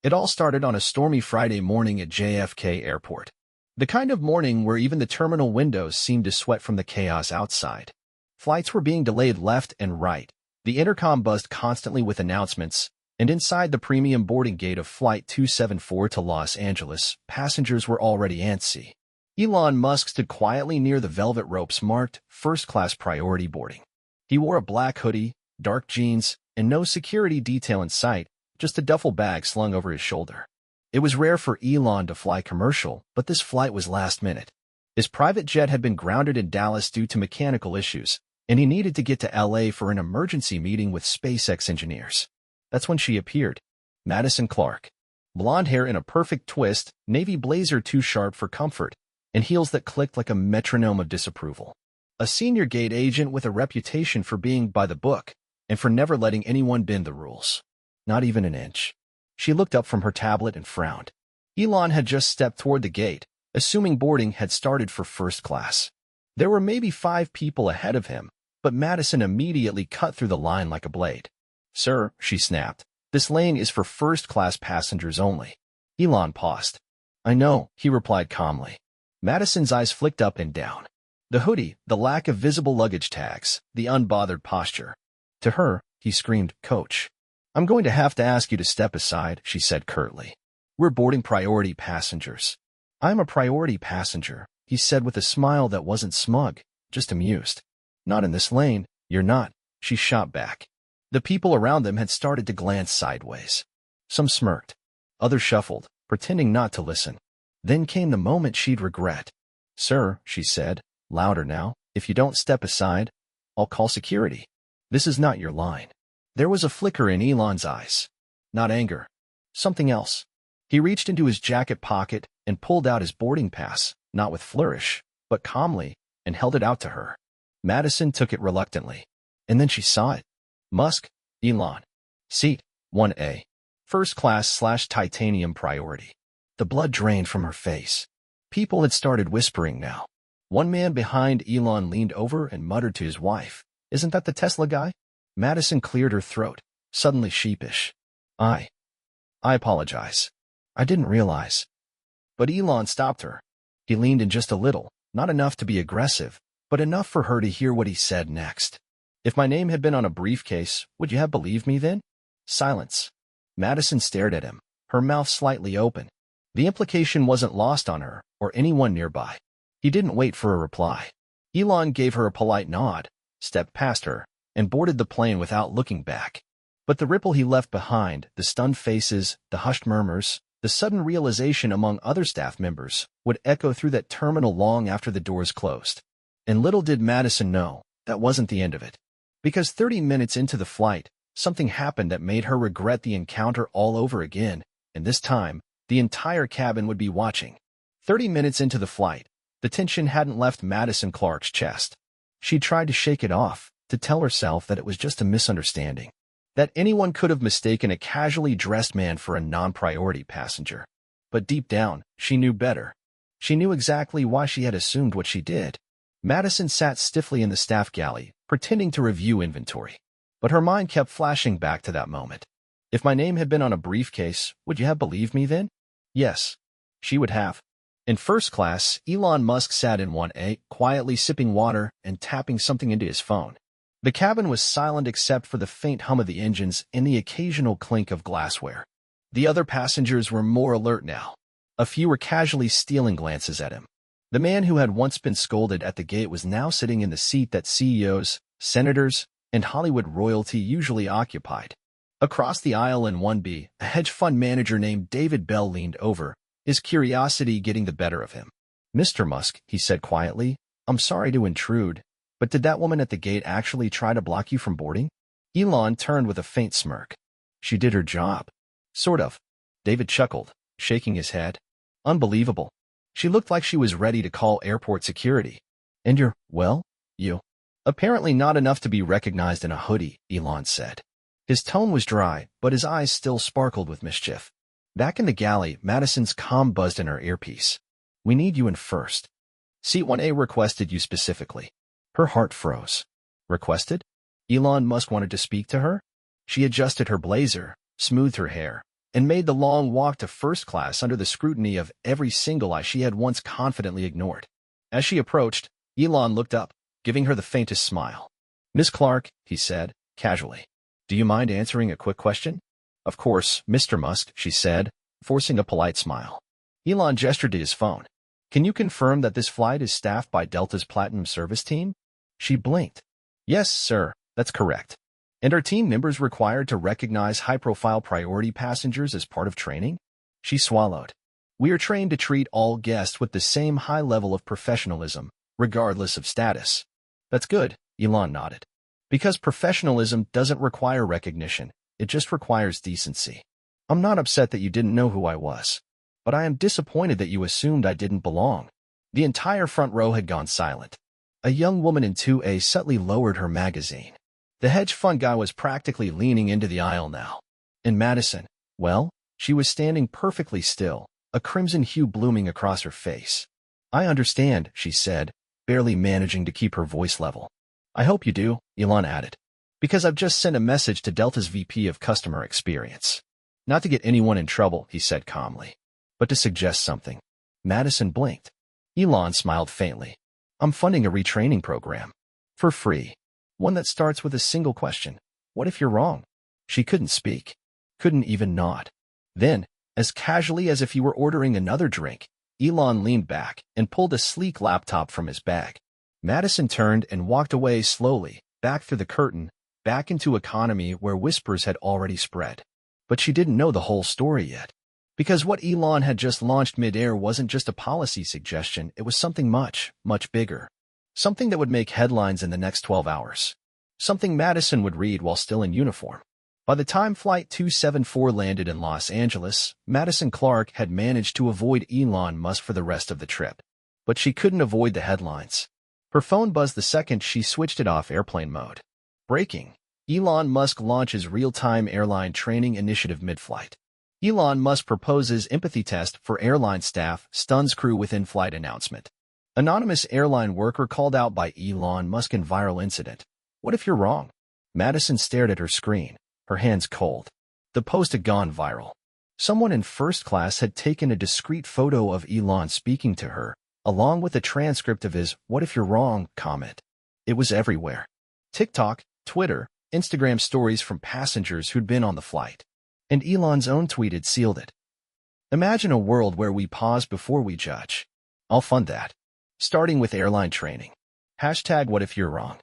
It all started on a stormy Friday morning at JFK Airport. The kind of morning where even the terminal windows seemed to sweat from the chaos outside. Flights were being delayed left and right. The intercom buzzed constantly with announcements, and inside the premium boarding gate of Flight 274 to Los Angeles, passengers were already antsy. Elon Musk stood quietly near the velvet ropes marked first-class priority boarding. He wore a black hoodie, dark jeans, and no security detail in sight, just a duffel bag slung over his shoulder. It was rare for Elon to fly commercial, but this flight was last minute. His private jet had been grounded in Dallas due to mechanical issues, and he needed to get to LA for an emergency meeting with SpaceX engineers. That's when she appeared. Madison Clark. Blonde hair in a perfect twist, navy blazer too sharp for comfort, and heels that clicked like a metronome of disapproval. A senior gate agent with a reputation for being by the book, and for never letting anyone bend the rules. Not even an inch. She looked up from her tablet and frowned. Elon had just stepped toward the gate, assuming boarding had started for first class. There were maybe 5 people ahead of him, but Madison immediately cut through the line like a blade. "Sir," she snapped, "this lane is for first-class passengers only." Elon paused. "I know," he replied calmly. Madison's eyes flicked up and down. The hoodie, the lack of visible luggage tags, the unbothered posture. To her, he screamed, "Coach, I'm going to have to ask you to step aside," she said curtly. "We're boarding priority passengers." "I'm a priority passenger," he said with a smile that wasn't smug, just amused. "Not in this lane, you're not," she shot back. The people around them had started to glance sideways. Some smirked. Others shuffled, pretending not to listen. Then came the moment she'd regret. "Sir," she said, louder now, "if you don't step aside, I'll call security. This is not your line." There was a flicker in Elon's eyes. Not anger. Something else. He reached into his jacket pocket and pulled out his boarding pass, not with flourish, but calmly, and held it out to her. Madison took it reluctantly. And then she saw it. Musk, Elon. Seat 1A. First class/titanium priority. The blood drained from her face. People had started whispering now. One man behind Elon leaned over and muttered to his wife, "Isn't that the Tesla guy?" Madison cleared her throat, suddenly sheepish. I apologize. I didn't realize." But Elon stopped her. He leaned in just a little, not enough to be aggressive, but enough for her to hear what he said next. "If my name had been on a briefcase, would you have believed me then?" Silence. Madison stared at him, her mouth slightly open. The implication wasn't lost on her, or anyone nearby. He didn't wait for a reply. Elon gave her a polite nod, stepped past her, and boarded the plane without looking back. But the ripple he left behind, the stunned faces, the hushed murmurs, the sudden realization among other staff members, would echo through that terminal long after the doors closed. And little did Madison know, that wasn't the end of it. Because 30 minutes into the flight, something happened that made her regret the encounter all over again, and this time, the entire cabin would be watching. 30 minutes into the flight, the tension hadn't left Madison Clark's chest. She tried to shake it off, to tell herself that it was just a misunderstanding. That anyone could have mistaken a casually dressed man for a non-priority passenger. But deep down, she knew better. She knew exactly why she had assumed what she did. Madison sat stiffly in the staff galley, pretending to review inventory. But her mind kept flashing back to that moment. If my name had been on a briefcase, would you have believed me then? Yes, she would have. In first class, Elon Musk sat in 1A, quietly sipping water and tapping something into his phone. The cabin was silent except for the faint hum of the engines and the occasional clink of glassware. The other passengers were more alert now. A few were casually stealing glances at him. The man who had once been scolded at the gate was now sitting in the seat that CEOs, senators, and Hollywood royalty usually occupied. Across the aisle in 1B, a hedge fund manager named David Bell leaned over, his curiosity getting the better of him. "Mr. Musk," he said quietly, "I'm sorry to intrude, but did that woman at the gate actually try to block you from boarding?" Elon turned with a faint smirk. "She did her job." "Sort of." David chuckled, shaking his head. "Unbelievable. She looked like she was ready to call airport security. And you. Apparently not enough to be recognized in a hoodie," Elon said. His tone was dry, but his eyes still sparkled with mischief. Back in the galley, Madison's comm buzzed in her earpiece. "We need you in first. Seat 1A requested you specifically." Her heart froze. Requested? Elon Musk wanted to speak to her? She adjusted her blazer, smoothed her hair, and made the long walk to first class under the scrutiny of every single eye she had once confidently ignored. As she approached, Elon looked up, giving her the faintest smile. "Miss Clark," he said, casually, "do you mind answering a quick question?" "Of course, Mr. Musk," she said, forcing a polite smile. Elon gestured to his phone. "Can you confirm that this flight is staffed by Delta's Platinum Service team?" She blinked. "Yes, sir, that's correct. And are team members required to recognize high-profile priority passengers as part of training?" She swallowed. "We are trained to treat all guests with the same high level of professionalism, regardless of status." "That's good," Elon nodded. "Because professionalism doesn't require recognition, it just requires decency. I'm not upset that you didn't know who I was, but I am disappointed that you assumed I didn't belong." The entire front row had gone silent. A young woman in 2A subtly lowered her magazine. The hedge fund guy was practically leaning into the aisle now. And Madison, well, she was standing perfectly still, a crimson hue blooming across her face. "I understand," she said, barely managing to keep her voice level. "I hope you do," Elon added, "because I've just sent a message to Delta's VP of Customer Experience. Not to get anyone in trouble," he said calmly, "but to suggest something." Madison blinked. Elon smiled faintly. "I'm funding a retraining program. For free. One that starts with a single question. What if you're wrong?" She couldn't speak. Couldn't even nod. Then, as casually as if he were ordering another drink, Elon leaned back and pulled a sleek laptop from his bag. Madison turned and walked away slowly, back through the curtain, back into economy where whispers had already spread. But she didn't know the whole story yet. Because what Elon had just launched midair wasn't just a policy suggestion, it was something much, much bigger. Something that would make headlines in the next 12 hours. Something Madison would read while still in uniform. By the time Flight 274 landed in Los Angeles, Madison Clark had managed to avoid Elon Musk for the rest of the trip. But she couldn't avoid the headlines. Her phone buzzed the second she switched it off airplane mode. Breaking. Elon Musk launches real-time airline training initiative mid-flight. Elon Musk proposes empathy test for airline staff, stuns crew with in-flight announcement. Anonymous airline worker called out by Elon Musk in viral incident. What if you're wrong? Madison stared at her screen, her hands cold. The post had gone viral. Someone in first class had taken a discreet photo of Elon speaking to her, along with a transcript of his "what if you're wrong" comment. It was everywhere. TikTok, Twitter, Instagram stories from passengers who'd been on the flight. And Elon's own tweet had sealed it. "Imagine a world where we pause before we judge. I'll fund that. Starting with airline training. Hashtag what if you're wrong."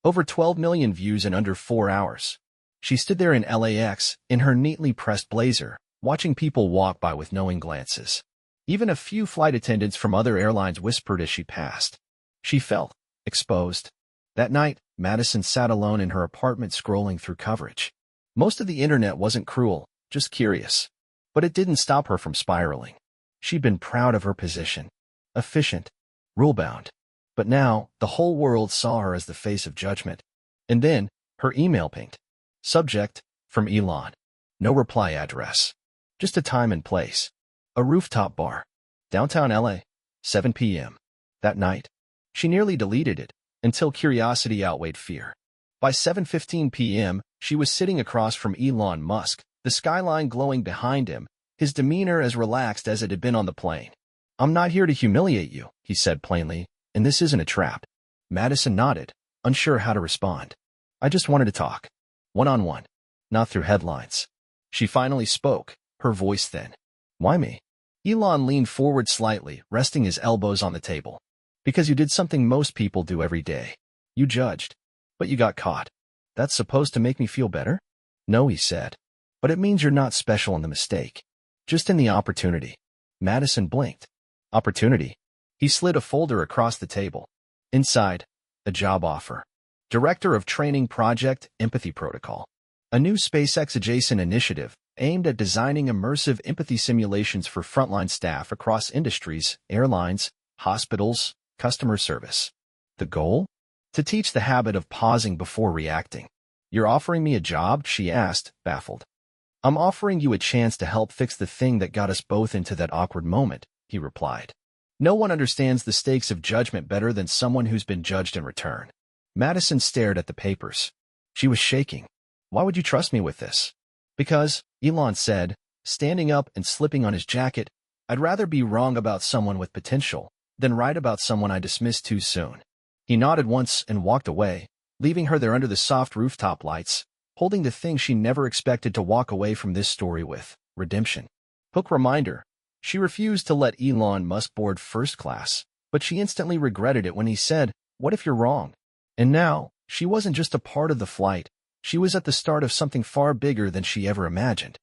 Over 12 million views in under 4 hours. She stood there in LAX, in her neatly pressed blazer, watching people walk by with knowing glances. Even a few flight attendants from other airlines whispered as she passed. She felt exposed. That night, Madison sat alone in her apartment scrolling through coverage. Most of the internet wasn't cruel, just curious. But it didn't stop her from spiraling. She'd been proud of her position. Efficient. Rule-bound. But now, the whole world saw her as the face of judgment. And then, her email pinged. Subject, from Elon. No reply address. Just a time and place. A rooftop bar. Downtown LA. 7 p.m. That night. She nearly deleted it, until curiosity outweighed fear. By 7:15 p.m., she was sitting across from Elon Musk, the skyline glowing behind him, his demeanor as relaxed as it had been on the plane. "I'm not here to humiliate you," he said plainly, "and this isn't a trap." Madison nodded, unsure how to respond. "I just wanted to talk. One-on-one. Not through headlines." She finally spoke, her voice thin. "Why me?" Elon leaned forward slightly, resting his elbows on the table. "Because you did something most people do every day. You judged. But you got caught. That's supposed to make me feel better?" "No," he said. "But it means you're not special in the mistake. Just in the opportunity." Madison blinked. "Opportunity?" He slid a folder across the table. Inside, a job offer. Director of Training Project Empathy Protocol. A new SpaceX-adjacent initiative aimed at designing immersive empathy simulations for frontline staff across industries, airlines, hospitals, customer service. The goal? To teach the habit of pausing before reacting. "You're offering me a job?" she asked, baffled. "I'm offering you a chance to help fix the thing that got us both into that awkward moment," he replied. No one understands the stakes of judgment better than someone who's been judged in return. Madison stared at the papers. She was shaking. "Why would you trust me with this?" "Because," Elon said, standing up and slipping on his jacket. "I'd rather be wrong about someone with potential than right about someone I dismissed too soon." He nodded once and walked away, leaving her there under the soft rooftop lights, holding the thing she never expected to walk away from this story with: redemption. Hook reminder. She refused to let Elon Musk board first class, but she instantly regretted it when he said, "What if you're wrong?" And now, she wasn't just a part of the flight, she was at the start of something far bigger than she ever imagined.